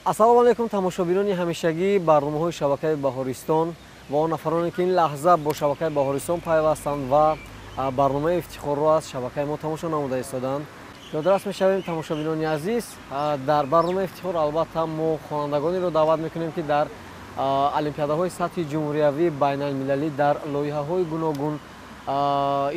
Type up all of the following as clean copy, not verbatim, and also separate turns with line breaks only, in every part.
ассалому алайкум тамошобинони ҳамешагии барномаҳои шабакаи баҳористон ва он нафароне ки ин лаҳза бо шабакаи баҳористон пайвастанд ва барномаи ифтихорро аз шабакаи мо тамошо намуда истоданд. ёдрас мешавем тамошобинони азиз, дар барномаи ифтихор албатта мо хонандагонеро даъват мекунем ки дар олимпиадаҳои сатҳи ҷумҳуриявӣ байналмилалӣ дар лоиҳаҳои гуногун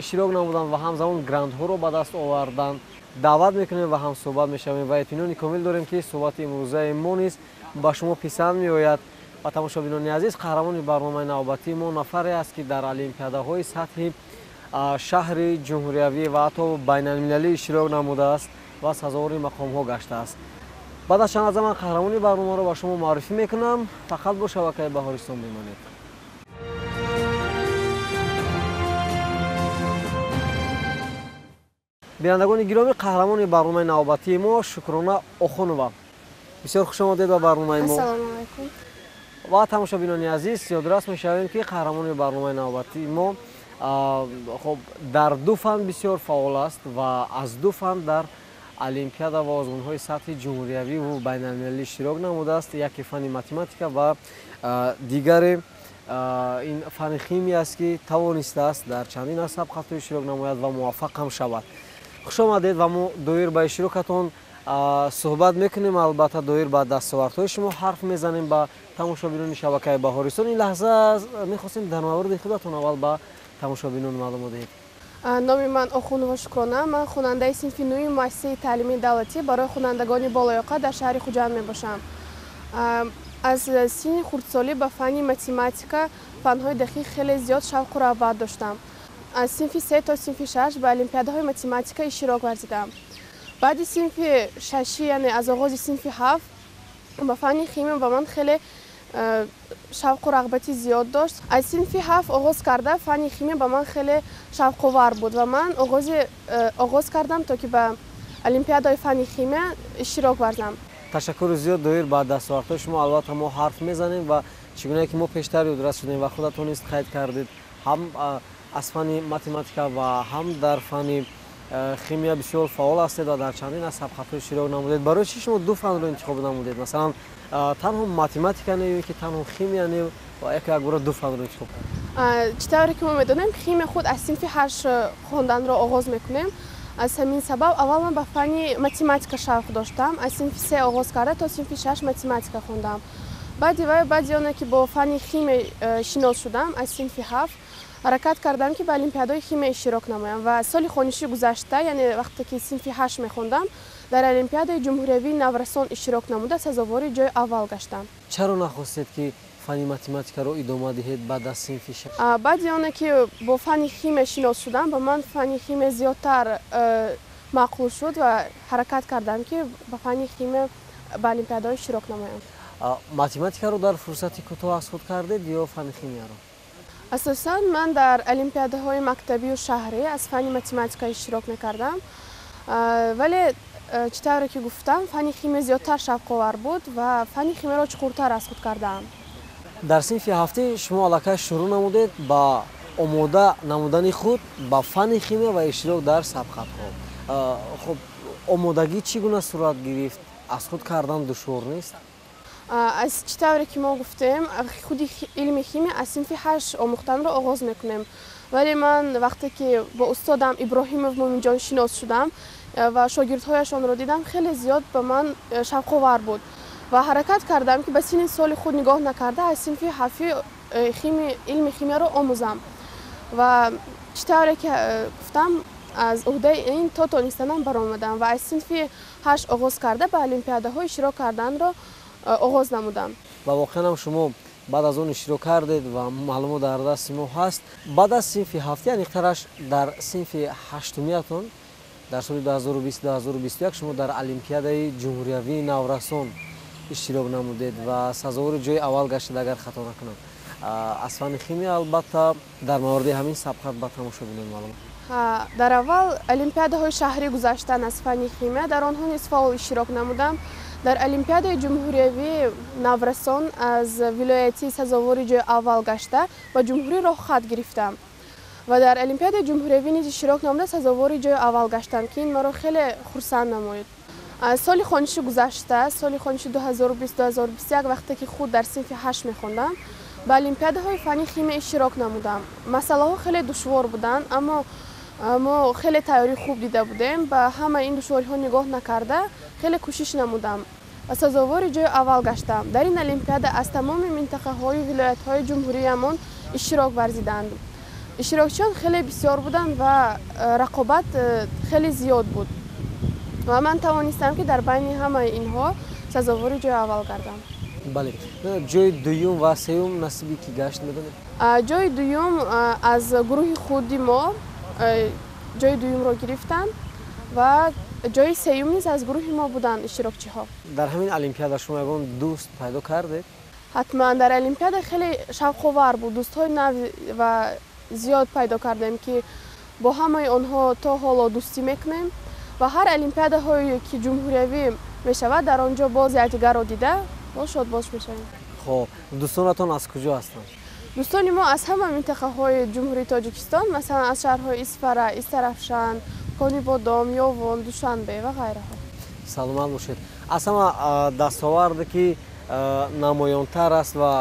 иштирок намуданд ва ҳамзамон грантҳоро ба даст оварданд. даъват мекунем ва ҳамсӯҳбат мешавем ва эътинони комил дорем ки суҳбати имрӯзаи мо низ ба шумо писанд меояд. ва тамошобинони азиз, қаҳрамони барномаи навбатии мо нафаре аст ки дар олимпиадаҳои сатҳи шаҳри ҷумҳуриявӣ ва ҳатто байналмилалӣ иштирок намудааст ва сазовори мақомҳо гаштааст. баъд аз чанд лаҳза ман қаҳрамони барномаро ба шумо маърифӣ мекунам. фақат бо шабакаи баҳористон бимонед. бинандагони гиромӣ, қаҳрамони барномаи навбатии мо Шукрона Охунова. бисёр хушомадед ба барномаи мо.
Ассалому алайкум.
ва тамошобинони азиз, ёдрас мешавем ки қаҳрамони барномаи навбатии мо дар ду фан бисёр фаъол аст ва аз ду фан дар олимпиада ва озмунҳои сатҳи ҷумҳуриявӣ ва байналмилалӣ иштирок намудааст. яке фани математика ва дигаре ин фани химия аст ки тавонистааст дар чандин аз сабқатҳо иштирок намояд ва муваффақ ҳам шавад. хушомадед ва мо доир ба иштирокатон суҳбат мекунем. албатта доир ба дастовардҳои шумо ҳарф мезанем. ба тамошобинони шабакаи баҳористон ин лаҳза мехостем дар мавриди худатон аввал ба тамошобинон маълумот диҳед.
номи ман Охунова Шукрона. ман хонандаи синфи нӯи муассисаи таълимии давлатӣ барои хонандагони болоёқа дар шаҳри Хуҷанд мебошам. аз синни хурдсолӣ ба фани математика, фанҳои дақиқ хеле зиёд шавқу рағбат доштам. аз синфи 3 то синфи 6 ба олимпиадаҳои математика иштирок варзидам. баъди синфи 6, яъне аз оғози синфи 7 ба фани химия ба ман хеле шавқу рағбати зиёд дошт. аз синфи 7 оғоз карда фани химия ба ман хеле шавқовар буд ва ман оғоз кардам то ки ба олимпиадаи фани химия иштирок варзам.
ташаккури зиёд доир ба дастовардҳои шумо. албатта мо ҳарф мезанем ва чӣ гуне ки мо пештар ёдрас шудем ва худатон низ қайд кардед, ҳам аз фани математика ва ҳам дар фани химия бисёр фаъол ҳастед ва дар чандин аз сабқатҳо иштирок намудед. барои чӣ шумо ду фанро интихоб намудед? масалан танҳо математика не ё ки танҳо химия не ва як бора ду фанро интихоб кардед?
чӣ тавре ки мо медонем, химия худ аз синфи 8 хонданро оғоз мекунем. аз ҳамин сабаб аввал ман ба фани математика шавқ доштам. аз синфи 3 оғоз карда то синфи 6 математика хондам. баъди оне ки бо фани химия шинос шудам, аз синфи 7 ҳаракат кардам ки ба олимпиадаи химия иштирок намоям ва соли хониши гузашта, яъне вақте ки синфи 8 мехондам, дар олимпиадаи ҷумҳуриявии наврасон иштирок намуда сазовори ҷои аввал гаштам.
чаро нахостед ки фани математикаро идома диҳед баъд аз синфи 6?
баъди оне ки бо фани химия шинос шудам, ба ман фани химия зиёдтар маъқул шуд ва ҳаракат кардам ки ба фани химия ба олимпиадаҳо иштирок намоям.
математикаро дар фурсати кӯтоҳ аз худ кардед ё фани химияро?
асосан ман дар олимпиадаҳои мактабию шаҳрӣ аз фани математика иштирок мекардам, вале чӣ тавре ки гуфтам, фани химия зиёдтар шавқовар буд ва фани химияро чуқуртар аз худ кардаам.
дар синфи 7 шумо аллакай шурӯъ намудед ба омода намудани худ ба фани химия ва иштирок дар сабқатҳо. хуб, омодагӣ чӣ гуна сурат гирифт? аз худ кардан душвор нест?
аз чӣ тавре ки мо гуфтем, худи илми химия аз синфи 8 омӯхтанро оғоз мекунем, вале ман вақте ки бо устодам Иброҳимов Муъминҷон шинос шудам ва шогирдҳояшонро дидам, хеле зиёд ба ман шавқовар буд ва ҳаракат кардам ки ба синни соли худ нигоҳ накарда аз синфи 7 илми химияро омӯзам ва чӣ тавре ки гуфтам, аз уҳдаи ин то тонистанам баромадам ва аз синфи 8 оғоз карда ба олимпиадаҳо иштирок карданро оғоз намудам. ва
воқеан ҳам шумо баъд аз он иштирок кардед ва маълумот дар дасти мо ҳаст. баъд аз синфи 7, яъне иқтараш дар синфи 8-умиятон дар соли 2020-2021 шумо дар олимпиадаи ҷумҳуриявии наврасон иштирок намудед ва сазовори ҷои аввал гаштед, агар хато накунам. аз фани химия албатта дар мавриди ҳамин сабқат ба тамошобинон маълум.
дар аввал олимпиадаҳои шаҳрӣ гузаштан аз фани химия, дар онҳо низ фаъол иштирок намудам. дар олимпиадаи ҷумҳуриявии наврасон аз вилоятӣ сазовори ҷои аввал гашта ба ҷумҳуриро хат гирифтам ва дар олимпиадаи ҷумҳуриявӣ низ иштирок намуда сазовори ҷои аввал гаштам ки ин маро хеле хурсанд намоид. соли хониши гузашта, соли хониши 2020-2021 вақте ки худ дар синфи 8 мехондам, ба олимпиадаҳои фанни химия иштирок намудам. Масъалаҳо хеле душвор буданд, аммо мо хеле тайёрӣ хуб дида будем. Ба ҳамаи ин душвориҳо нигоҳ накарда хеле кӯшиш намудам ва сазовори ҷои аввал гаштам. Дар ин олимпиада аз тамоми минтақаҳои вилоятҳои ҷумҳуриямон иштирок варзиданд. иштирокчиён хеле бисёр буданд ва рақобат хеле зиёд буд ва ман тавонистам ки дар байни ҳамаи инҳо сазовори ҷои аввал гардам.
бале, ҷои дуюм ва сеюм насиби кӣ гашт медонед?
ҷои дуюм аз гурӯҳи худи мо ҷои дуюмро гирифтанд ва ҷои сеюм низ аз гурӯҳи мо буданд иштирокчиҳо.
дар ҳамин олимпиада шумо ягон дӯст пайдо кардед?
ҳатман дар олимпиада хеле шавқовар буд. дӯстҳои нави ва зиёд пайдо кардем ки бо ҳамаи онҳо то ҳоло дӯстӣ мекунем ва ҳар олимпиадаҳое ки ҷумҳуриявӣ мешавад дар он ҷо боз якдигарро дида шодбош мешавем.
хоб, дӯстонатон аз куҷо ҳастанд?
дӯстони мо аз ҳама минтақаҳои ҷумҳурии Тоҷикистон, масалан аз шаҳрҳои Исфара, Истарафшан, Конибодом, Ёвон, Душанбе ва ғайраҳо.
саломат бошед. аз ҳама дастоварде ки намоёнтар аст ва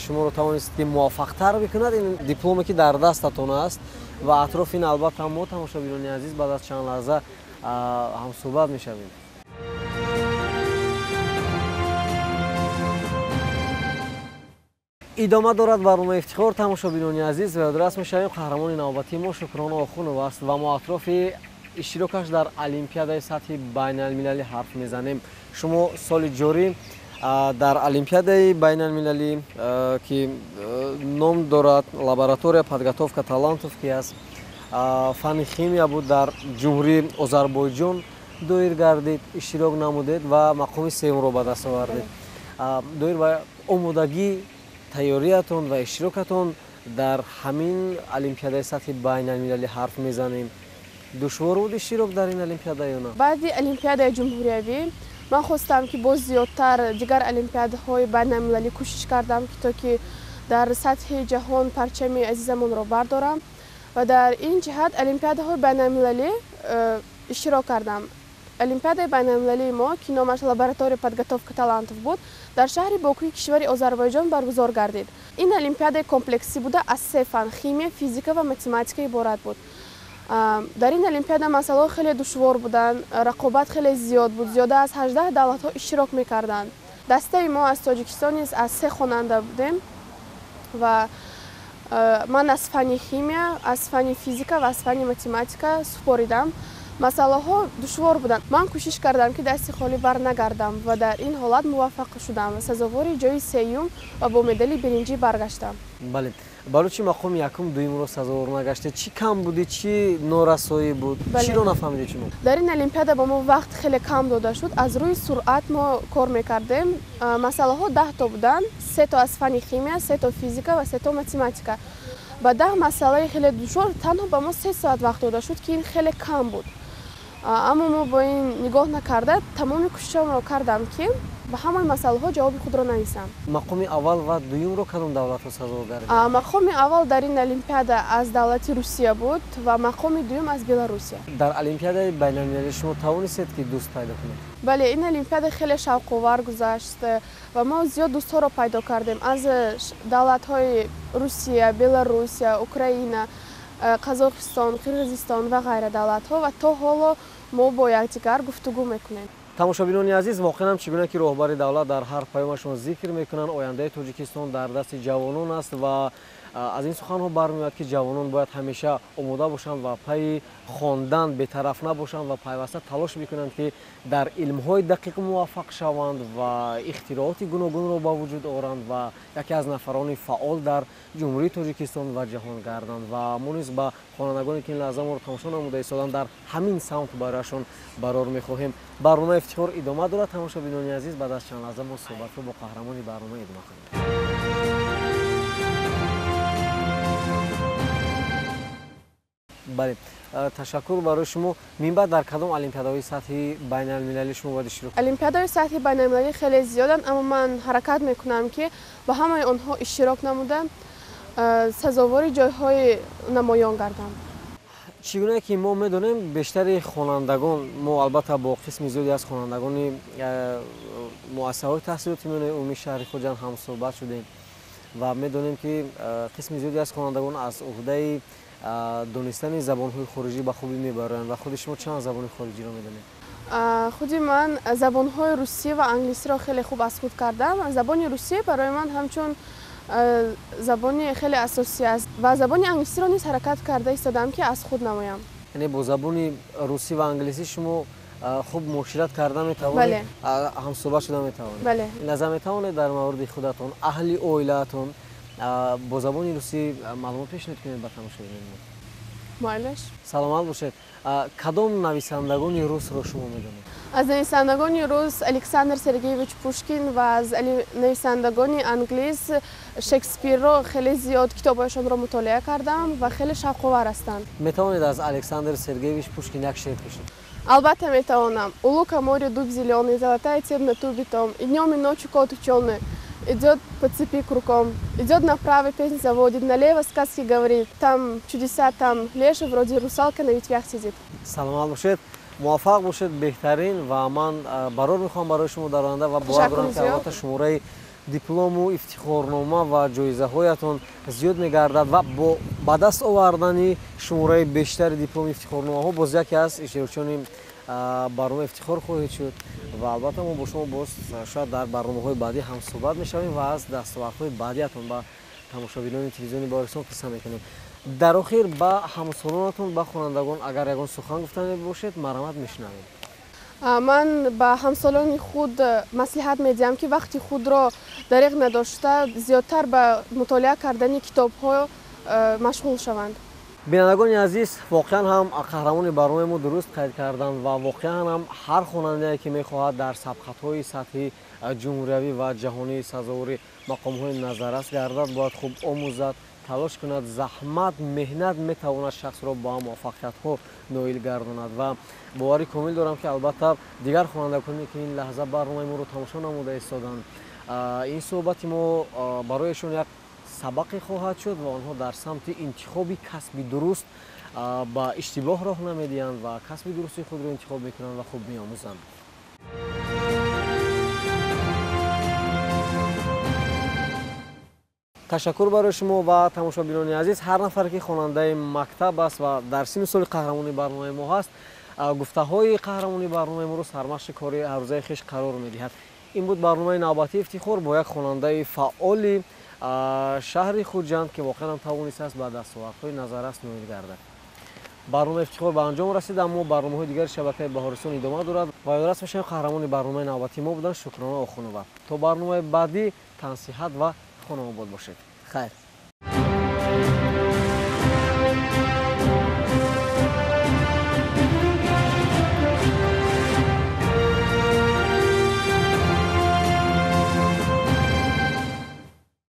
шуморо тавонист ки муваффақтар бикунад ин дипломе ки дар дастатон аст ва атрофи ин албатта мо тамошобинони азиз баъд аз чанд лаҳза ҳамсӯҳбат мешавем. идома дорад барномаи ифтихор. тамошобинони азиз, ва ёдрас мешавем қаҳрамони навбатии мо Шукрона Охунов аст ва мо атрофи иштирокаш дар олимпиадаи сатҳи байналмилалӣ ҳарф мезанем. шумо соли ҷорӣ дар олимпиадаи байналмилалӣ ки ном дорад лаборатория подготовка талантов ки аст фанни химия буд, дар ҷумҳурии Озарбойҷон доир гардид, иштирок намудед ва мақоми сеюмро ба даст овардед. доир ба омодагӣ тайёриятон ва иштирокатон дар ҳамин олимпиадаи сатҳи байналмилалӣ ҳарф мезанем. душвор буд иштирок дар ин олимпиада ё на?
баъди олимпиадаи ҷумҳуриявӣ ман хостам ки боз зиёдтар дигар олимпиадаҳои байналмилалӣ кӯшиш кардам ки то ки дар сатҳи ҷаҳон парчами азизамонро бардорам ва дар ин ҷиҳат олимпиадаҳои байналмилалӣ иштирок кардам. олимпиадаи байналмилалии мо ки номаш лаборатория подготовка талантов буд, дар шаҳри Бокуи кишвари Озарбойҷон баргузор гардид. ин олимпиадаи комплексӣ буда аз се фан химия, физика ва математика иборат буд. дар ин олимпиада масъалаҳо хеле душвор буданд, рақобат хеле зиёд буд, зиёда аз 18 давлатҳо иштирок мекарданд. дастаи мо аз Тоҷикистон низ аз се хонанда будем ва ман аз фанни химия, аз фанни физика ва аз фанни математика супоридам. масъалаҳо душвор буданд. ман кӯшиш кардам ки дасти холӣ барнагардам ва дар ин ҳолат муваффақ шудам ва сазовори ҷои сеюм ва бо медали биринҷӣ баргаштам.
бале, балучи мақоми якум дуюмро сазовор нагаштед, чӣ кам буди, чӣ норасоӣ буд, чиро нафаҳмидед шумо?
дар ин олимпиада ба мо вақт хеле кам дода шуд. аз рӯи суръат мо кор мекардем. масъалаҳо 10 то буданд, 3 то аз фанни химия, 3 то физика ва 3 то математика. ба 10 масъалаи хеле душвор танҳо ба мо 3 соат вақт дода шуд ки ин хеле кам буд. аммо мо бо ин нигоҳ накарда тамоми кӯшишамро кардам ки ба ҳамаи масъалаҳо ҷавоби худро нависам.
мақоми аввал ва дуюмро кадом давлатҳо сазовор гардид?
мақоми аввал дар ин олимпиада аз давлати Русия буд ва мақоми дуюм аз Беларусия.
дар олимпиадаи байналмилалӣ шумо тавонистед ки дӯст пайдо кунед?
бале, ин олимпиада хеле шавқовар гузашт ва мо зиёд дӯстҳоро пайдо кардем аз давлатҳои Русия, Беларусия, Украина, Қазоқистон, Қирғизистон ва ғайра давлатҳо ва то ҳоло мо бо якдигар гуфтугӯ мекунем.
тамошобинони азиз, воқеан чӣ гуна ки роҳбари давлат дар ҳар паёмашон зикр мекунанд, ояндаи Тоҷикистон дар дасти ҷавонон аст ва аз ин суханҳо бармеояд ки ҷавонон бояд ҳамеша омода бошанд ва пайи хондан бетараф набошанд ва пайваста талош бикунанд ки дар илмҳои дақиқ муваффақ шаванд ва ихтироъоти гуногунро ба вуҷуд оранд ва яке аз нафарони фаъол дар ҷумҳурии Тоҷикистон ва ҷаҳон гарданд. ва мо низ ба хонандагоне ки ин лаҳза моро тамошо намуда истоданд дар ҳамин самт барояшон барор мехоҳем. барномаи ифтихор идома дорад. тамошобинони азиз, баъд аз чанд лаҳза мо суҳбатро бо қаҳрамони барнома идома хоҳем. бале, ташаккур барои шумо. минбаъд дар кадом олимпиадаҳои сатҳи байналмилалӣ шумо бояд иштирок?
олимпиадаҳои сатҳи байналмилалӣ хеле зиёданд, аммо ман ҳаракат мекунам ки ба ҳамаи онҳо иштирок намуда сазовори ҷойҳои намоён гардам.
чӣ гуне ки мо медонем бештари хонандагон мо албатта бо қисми зиёде аз хонандагони муассисаҳои таҳсилоти умумии шаҳри хуҷанд ҳамсӯҳбат шудем ва медонем ки қисми зиёде аз хонандагон аз уҳдаи донистани забонҳои хориҷӣ ба хубӣ мебаранд ва худи шумо чанд забони хориҷиро медонед?
худи ман забонҳои русӣ ва англисиро хеле хуб аз худ кардам. Забони русӣ барои ман ҳамчун забони хеле асосӣ аст ва забони англисиро низ ҳаракат карда истодам ки аз худ намоям.
яъне бо забони русӣ ва англисӣ шумо хуб муошират карда метавонед, ҳамсӯҳбат шуда метавонед.
бале
назар метавонед дар мавриди худатон аҳли оилаатон бо забони русӣ маълумот пешниҳод кунед ба тамошобинонон?
мойлаш.
саломат бошед. кадом нависандагони русро шумо медонед?
аз нависандагони рус Александр Сергеевич Пушкин ва аз нависандагони англис Шекспирро хеле зиёд китобҳояшонро мутолиа кардам ва хеле шавқовар ҳастанд.
метавонед аз Александр Сергеевич Пушкин як шеър кушед?
Албатта метавонам. У лука море дуб зелёный, золотая цепь на тубе том. И днем, и ночью кот ученый идет по цепи кругом. Идет направо, песнь заводит, налево сказки говорит. Там чудеса, там леша, вроде русалка на ветвях сидит.
саломат бошед, муваффақ бошед, беҳтарин ва ман барор мехоҳам барои шумо дар оянда ва бовар дорам ки албатта шумораи диплому, ифтихорнома ва ҷоизаҳоятон зиёд мегардад ва ба даст овардани шумораи бештари диплому, ифтихорномаҳо боз яке аз иштирокчиёни барнома ифтихор хоҳед шуд ва албатта мо бо шумо боз шояд дар барномаҳои баъдӣ ҳамсӯҳбат мешавем ва аз дастовардҳои баъдиатон ба тамошобинони телевизиони Баҳористон қисса мекунем. дар охир ба ҳамсолонатон, ба хонандагон агар ягон сухан гуфтане бошед, марҳамат мешунавем.
ман ба ҳамсолони худ маслиҳат медиҳам ки вақти худро дариқ надошта зиёдтар ба мутолиа кардани китобҳо машғул шаванд.
бинандагони азиз, воқеан ҳам қаҳрамони барномаи мо дуруст қайд карданд ва воқеан ҳам ҳар хонандае ки мехоҳад дар сабқатҳои сатҳи ҷумҳуриявӣ ва ҷаҳонии сазовори мақомҳои назаррас гардад, бояд хуб омӯзад, талош кунад, заҳмат, меҳнат метавонад шахсро ба муваффақиятҳо ноил гардонад ва бовари комил дорам ки албатта дигар хонандагоне ки ин лаҳза барномаи моро тамошо намуда истоданд, ин суҳбати мо барояшон як сабақе хоҳад шуд ва онҳо дар самти интихоби касби дуруст ба иштибоҳ роҳ намедиҳанд ва касби дурусти худро интихоб мекунанд ва хуб меомӯзанд. ташаккур барои шумо ва тамошобинони азиз. ҳар нафаре ки хонандаи мактаб аст ва дар синну соли қаҳрамони барномаи мо ҳаст, гуфтаҳои қаҳрамони барномаи моро сармашқи кори ҳаррӯзаи хиш қарор медиҳад. ин буд барномаи навбатии ифтихор бо як хонандаи фаъоли шаҳри Хуҷанд ки воқеан ҳам тавонистааст ба дастовардҳои назаррас ноил гардад. барномаи ифтихор ба анҷом расид, аммо барномаҳои дигари шабакаи Баҳористон идома дорад ва ёдорас мешавем қаҳрамони барномаи навбатии мо буданд Шукрона Охунова. То барномаи баъдӣ тансиҳат ва хонавобод бошед. хайр.